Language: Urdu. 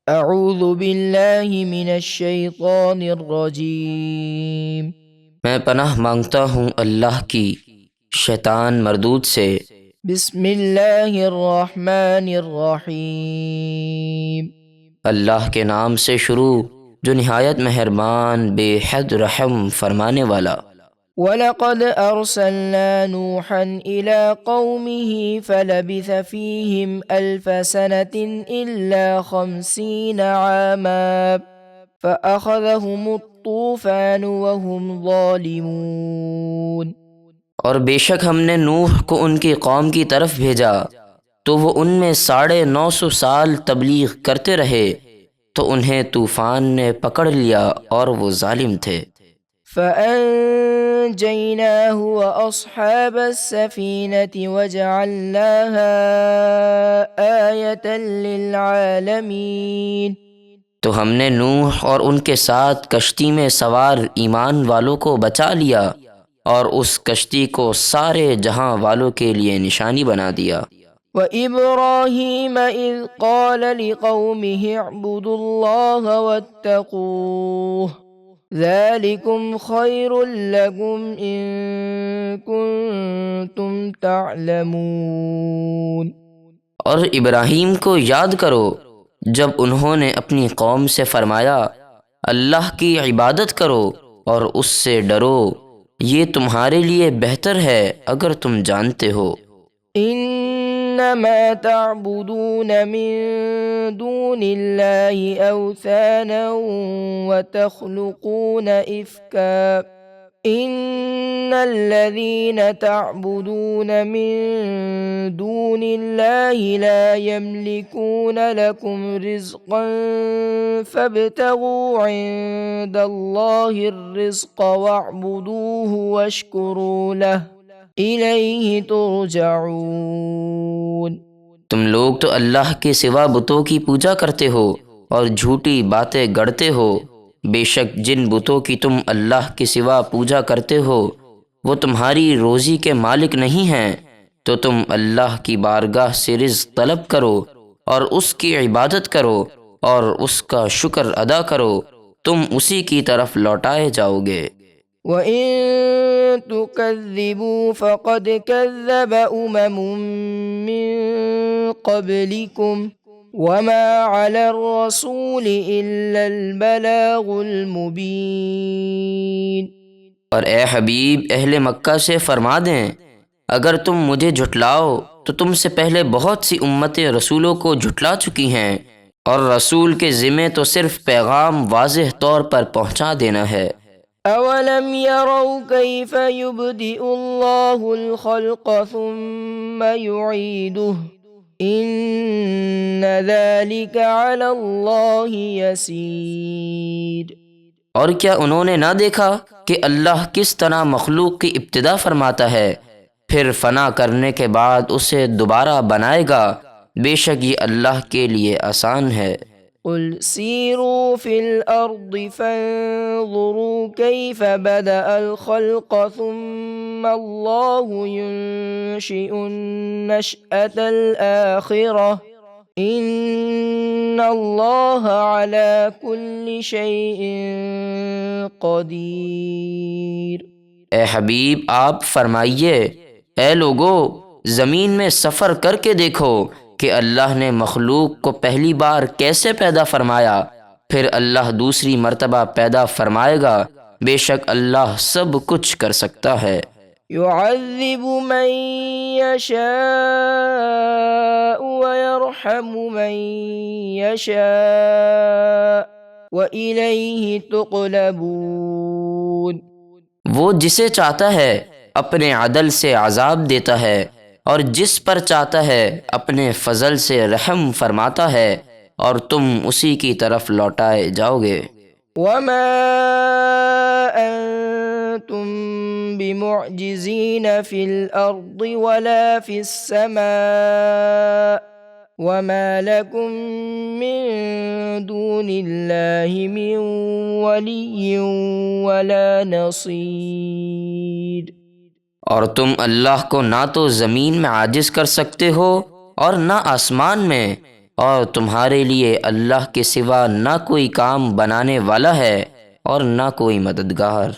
اعوذ باللہ من الشیطان الرجیم۔ میں پناہ مانگتا ہوں اللہ کی شیطان مردود سے۔ بسم اللہ الرحمن الرحیم۔ اللہ کے نام سے شروع جو نہایت مہربان بے حد رحم فرمانے والا۔ وَلَقَدْ أَرْسَلْنَا نُوحًا إِلَىٰ قَوْمِهِ فَلَبِثَ فِيهِمْ أَلْفَ سَنَةٍ إِلَّا 50 عَامًا فَأَخَذَهُمُ الطُّوفَانُ وَهُمْ ظَالِمُونَ۔ اور بے شک ہم نے نوح کو ان کی قوم کی طرف بھیجا تو وہ ان میں 950 سال تبلیغ کرتے رہے تو انہیں طوفان نے پکڑ لیا اور وہ ظالم تھے۔ فَأَنجَيْنَاهُ وَأَصْحَابَ السَّفِينَةِ وَجَعَلْنَاهَا آيَةً لِلْعَالَمِينَ۔ تو ہم نے نوح اور ان کے ساتھ کشتی میں سوار ایمان والوں کو بچا لیا اور اس کشتی کو سارے جہاں والوں کے لیے نشانی بنا دیا۔ وَإِبْرَاهِيمَ إِذْ قَالَ لِقَوْمِهِ اعْبُدُوا اللَّهَ وَاتَّقُوهُ ذَلِكُمْ خَيْرٌ لَكُمْ إِن كُنتُمْ تَعْلَمُونَ۔ اور ابراہیم کو یاد کرو جب انہوں نے اپنی قوم سے فرمایا اللہ کی عبادت کرو اور اس سے ڈرو، یہ تمہارے لیے بہتر ہے اگر تم جانتے ہو۔ انما تعبدون من دون الله اوثانا وتخلقون افكا ان الذين تعبدون من دون الله لا يملكون لكم رزقا فابتغوا عند الله الرزق واعبدوه واشكروا له الیہ ترجعون۔ تم لوگ تو اللہ کے سوا بتوں کی پوجا کرتے ہو اور جھوٹی باتیں گڑتے ہو، بے شک جن بتوں کی تم اللہ کے سوا پوجا کرتے ہو وہ تمہاری روزی کے مالک نہیں ہیں، تو تم اللہ کی بارگاہ سے رزق طلب کرو اور اس کی عبادت کرو اور اس کا شکر ادا کرو، تم اسی کی طرف لوٹائے جاؤ گے۔ وَإِن تُكَذِّبُوا فَقَدْ كَذَّبَ مِن قَبْلِكُمْ وَمَا عَلَى الرَّسُولِ إِلَّا الْبَلَاغُ الْمُبِينُ۔ اور اے حبیب اہل مکہ سے فرما دیں اگر تم مجھے جھٹلاؤ تو تم سے پہلے بہت سی امتیں رسولوں کو جھٹلا چکی ہیں، اور رسول کے ذمے تو صرف پیغام واضح طور پر پہنچا دینا ہے۔ اولم يروا كيف يبدئ الله الخلق ثم يعيده ان ذلك على الله يسير۔ اور کیا انہوں نے نہ دیکھا کہ اللہ کس طرح مخلوق کی ابتدا فرماتا ہے پھر فنا کرنے کے بعد اسے دوبارہ بنائے گا، بے شک یہ اللہ کے لیے آسان ہے۔ قل سیروا فی الارض فانظروا کیف بدأ الخلق ثم اللہ ينشئ النشأة الآخرة ان اللہ علی کل شیء قدیر۔ اے حبیب آپ فرمائیے اے لوگو زمین میں سفر کر کے دیکھو کہ اللہ نے مخلوق کو پہلی بار کیسے پیدا فرمایا، پھر اللہ دوسری مرتبہ پیدا فرمائے گا، بے شک اللہ سب کچھ کر سکتا ہے۔ يعذب من يشاء ويرحم من يشاء وإليه تقلبون۔ وہ جسے چاہتا ہے اپنے عدل سے عذاب دیتا ہے اور جس پر چاہتا ہے اپنے فضل سے رحم فرماتا ہے، اور تم اسی کی طرف لوٹائے جاؤ گے۔ وما انتم بمعجزین فی الارض ولا فی السماء وما لکم من دون اللہ من ولی ولا نصیر۔ اور تم اللہ کو نہ تو زمین میں عاجز کر سکتے ہو اور نہ آسمان میں، اور تمہارے لیے اللہ کے سوا نہ کوئی کام بنانے والا ہے اور نہ کوئی مددگار۔